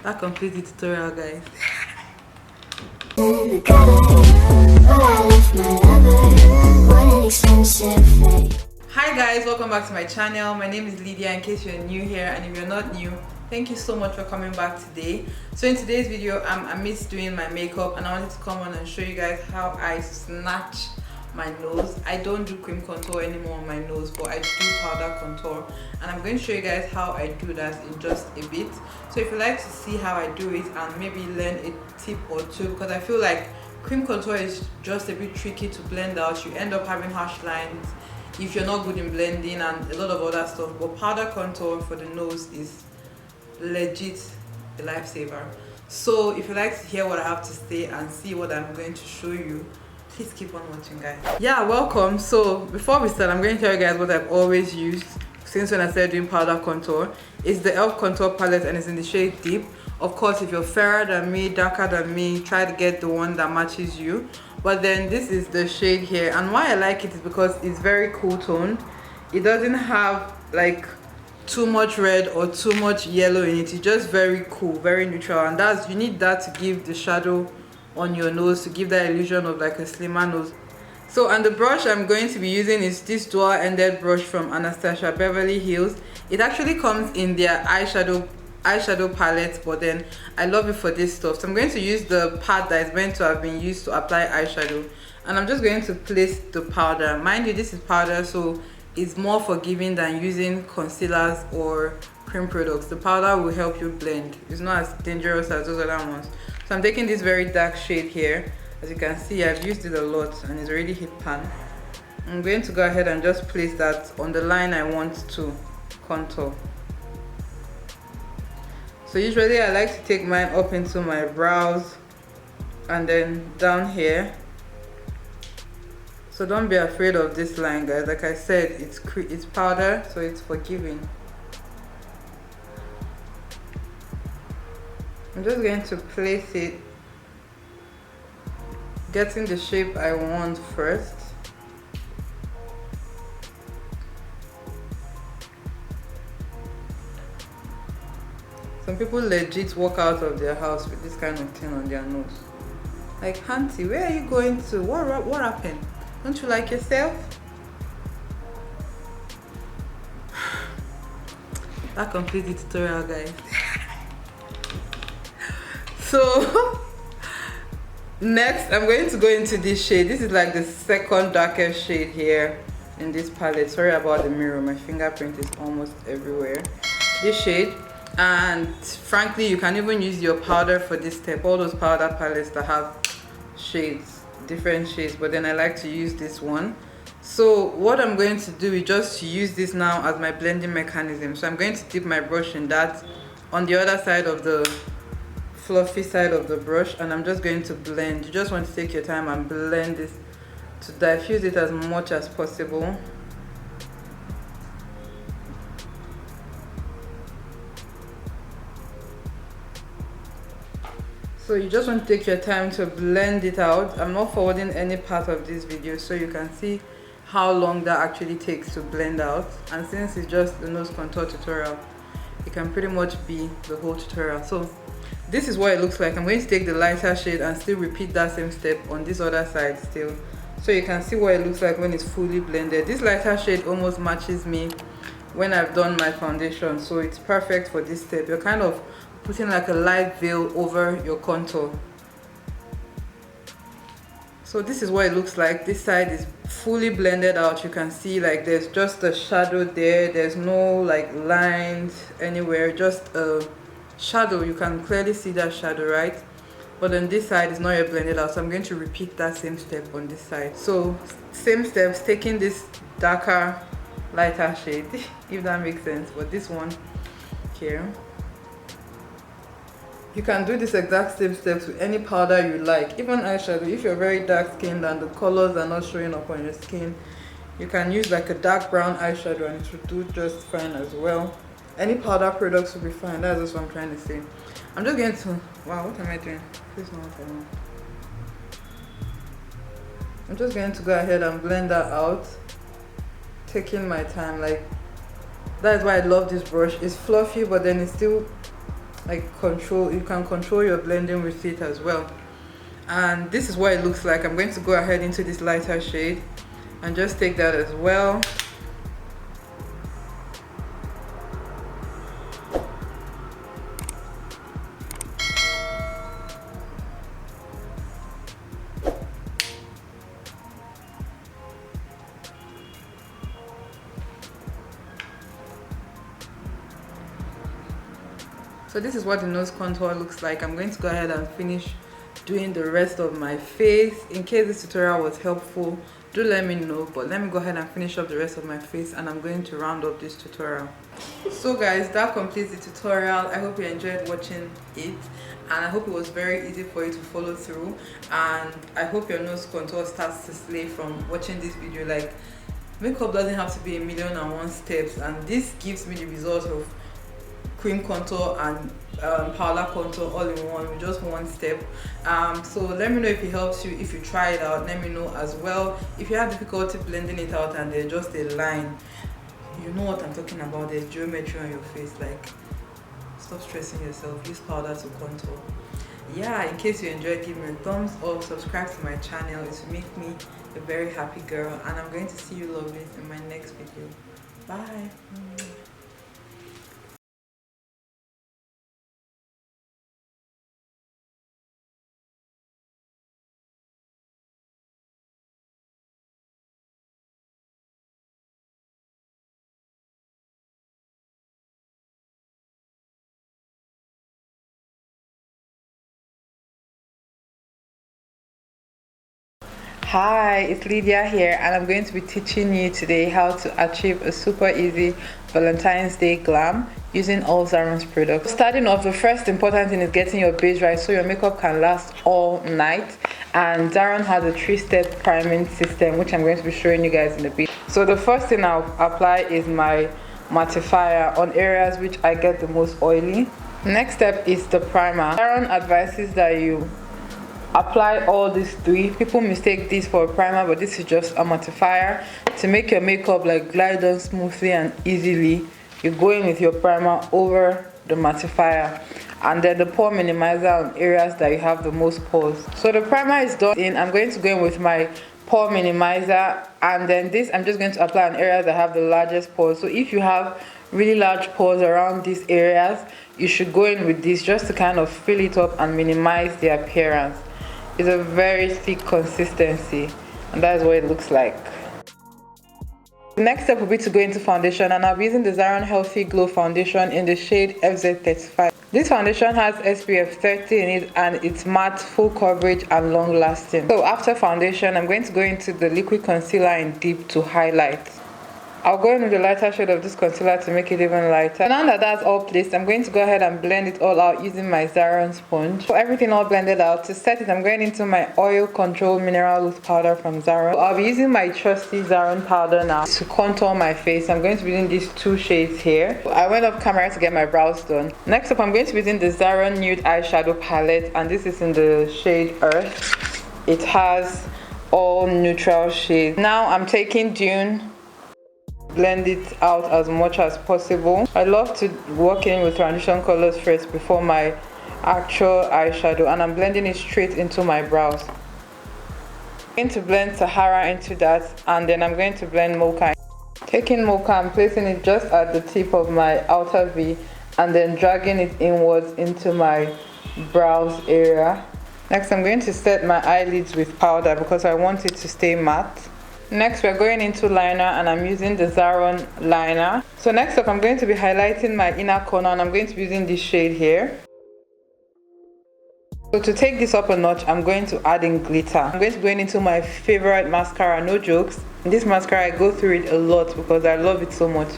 That completes the tutorial, guys. Hi guys, welcome back to my channel. My name is Lydia, in case you're new here, and if you're not new, thank you so much for coming back today. So in today's video, I'm amidst doing my makeup and I wanted to come on and show you guys how I snatch my nose. I don't do cream contour anymore on my nose, but I do powder contour, and I'm going to show you guys how I do that in just a bit. So if you like to see how I do it and maybe learn a tip or two, because I feel like cream contour is just a bit tricky to blend out. You end up having harsh lines if you're not good in blending and a lot of other stuff, but powder contour for the nose is legit a lifesaver. So if you like to hear what I have to say and see what I'm going to show you, please keep on watching, guys. Yeah, welcome. So before we start, I'm going to tell you guys what I've always used since when I started doing powder contour. It's the e.l.f. contour palette and it's in the shade Deep. Of course, if you're fairer than me, darker than me, try to get the one that matches you. But then this is the shade here, and why I like it is because it's very cool toned. It doesn't have like too much red or too much yellow in it. It's just very cool, very neutral, and that's, you need that to give the shadow on your nose, to give that illusion of like a slimmer nose. So, and the brush I'm going to be using is this dual-ended brush from ANASTASIA Beverly Hills. It actually comes in their eyeshadow palette, but then I love it for this stuff. So I'm going to use the pad that is meant to have been used to apply eyeshadow, and I'm just going to place the powder. Mind you, this is powder, so it's more forgiving than using concealers or cream products. The powder will help you blend. It's not as dangerous as those other ones. So I'm taking this very dark shade here. As you can see, I've used it a lot and it's already hit pan. I'm going to go ahead and just place that on the line I want to contour. So usually I like to take mine up into my brows and then down here. So don't be afraid of this line, guys. Like I said, it's powder, so it's forgiving. I'm just going to place it, getting the shape I want first. Some people legit walk out of their house with this kind of thing on their nose. Like, auntie, where are you going to? What happened? Don't you like yourself? That completes the tutorial, guys. So next I'm going to go into this shade. This is like the second darkest shade here in this palette. Sorry about the mirror, my fingerprint is almost everywhere. This shade, and frankly you can even use your powder for this step. All those powder palettes that have shades, different shades, but then I like to use this one. So what I'm going to do is just use this now as my blending mechanism. So I'm going to dip my brush in that on the other side of the fluffy side of the brush, and I'm just going to blend. You just want to take your time and blend this to diffuse it as much as possible. So you just want to take your time to blend it out. I'm not forwarding any part of this video so you can see how long that actually takes to blend out, and since it's just the nose contour tutorial, it can pretty much be the whole tutorial. So this is what it looks like. I'm going to take the lighter shade and still repeat that same step on this other side still, so you can see what it looks like when it's fully blended. This lighter shade almost matches me when I've done my foundation, so it's perfect for this step. You're kind of putting like a light veil over your contour. So this is what it looks like. This side is fully blended out. You can see like there's just a shadow there. There's no like lines anywhere, just a shadow. You can clearly see that shadow, right? But on this side is not yet blended out, so I'm going to repeat that same step on this side. So same steps, taking this darker lighter shade if that makes sense, but this one here, you can do this exact same steps with any powder you like, even eyeshadow. If you're very dark skinned and the colors are not showing up on your skin, you can use like a dark brown eyeshadow and it will do just fine as well. Any powder products will be fine. That's just what I'm trying to say. I'm just going to, wow, what am I doing? Please know what I want. I'm just going to go ahead and blend that out, taking my time. Like, that's why I love this brush. It's fluffy, but then it's still like control, you can control your blending with it as well. And this is what it looks like. I'm going to go ahead into this lighter shade and just take that as well. So this is what the nose contour looks like. I'm going to go ahead and finish doing the rest of my face. In case this tutorial was helpful, do let me know, but let me go ahead and finish up the rest of my face, and I'm going to round up this tutorial. So guys, that completes the tutorial. I hope you enjoyed watching it, and I hope it was very easy for you to follow through, and I hope your nose contour starts to slay from watching this video. Like, makeup doesn't have to be 1,000,001 steps, and this gives me the result of cream contour and powder contour all in one with just one step. So let me know if it helps you. If you try it out, let me know as well. If you have difficulty blending it out and there's just a line, you know what I'm talking about, there's geometry on your face, like, stop stressing yourself, use powder to contour. Yeah, in case you enjoyed, give me a thumbs up, subscribe to my channel. It will make me a very happy girl, and I'm going to see you lovely in my next video. Bye. Hi, it's Lydia here, and I'm going to be teaching you today how to achieve a super easy Valentine's Day glam using all Zaron's products. Starting off, the first important thing is getting your base right so your makeup can last all night. And Zaron has a 3-step priming system, which I'm going to be showing you guys in a bit. So the first thing I'll apply is my mattifier on areas which I get the most oily. Next step is the primer. Zaron advises that you apply all these 3. People mistake this for a primer, but this is just a mattifier to make your makeup like glide on smoothly and easily. You go in with your primer over the mattifier, and then the pore minimizer on areas that you have the most pores. So the primer is done in. I'm going to go in with my pore minimizer, and then this I'm just going to apply on areas that have the largest pores. So if you have really large pores around these areas, you should go in with this just to kind of fill it up and minimize the appearance. It's a very thick consistency, and that is what it looks like. The next step will be to go into foundation, and I'll be using the Zaron Healthy Glow Foundation in the shade FZ35. This foundation has SPF 30 in it, and it's matte, full coverage, and long lasting. So after foundation, I'm going to go into the liquid concealer in Deep to highlight. I'll go in with the lighter shade of this concealer to make it even lighter. Now that that's all placed, I'm going to go ahead and blend it all out using my Zaron sponge. So everything all blended out. To set it, I'm going into my Oil Control Mineral Loose Powder from Zaron. So I'll be using my trusty Zaron powder now to contour my face. I'm going to be using these 2 shades here. I went off camera to get my brows done. Next up, I'm going to be using the Zaron Nude Eyeshadow Palette, and this is in the shade Earth. It has all neutral shades. Now I'm taking Dune, blend it out as much as possible. I love to work in with transition colors first before my actual eyeshadow, and I'm blending it straight into my brows. I'm going to blend Sahara into that, and then I'm going to blend Mocha. Taking Mocha and placing it just at the tip of my outer V, and then dragging it inwards into my brows area. Next, I'm going to set my eyelids with powder because I want it to stay matte. Next, we're going into liner, and I'm using the Zaron liner. So next up, I'm going to be highlighting my inner corner, and I'm going to be using this shade here. So to take this up a notch, I'm going to add in glitter. I'm going to be going into my favorite mascara, no jokes. This mascara, I go through it a lot because I love it so much.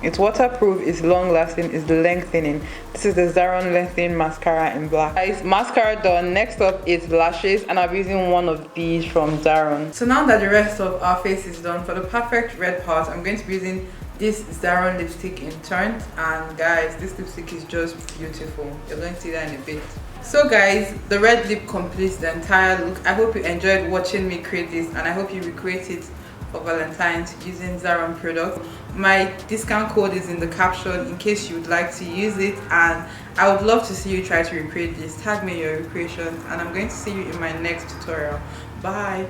It's waterproof, it's long lasting, it's the lengthening. This is the Zaron Lengthening Mascara in black. Guys, mascara done. Next up is lashes, and I'll be using one of these from Zaron. So now that the rest of our face is done, for the perfect red part, I'm going to be using this Zaron lipstick in Turnt. And guys, this lipstick is just beautiful. You're going to see that in a bit. So guys, the red lip completes the entire look. I hope you enjoyed watching me create this, and I hope you recreate it for Valentine's using Zaron products. My discount code is in the caption in case you would like to use it, and I would love to see you try to recreate this. Tag me your recreations, and I'm going to see you in my next tutorial. Bye.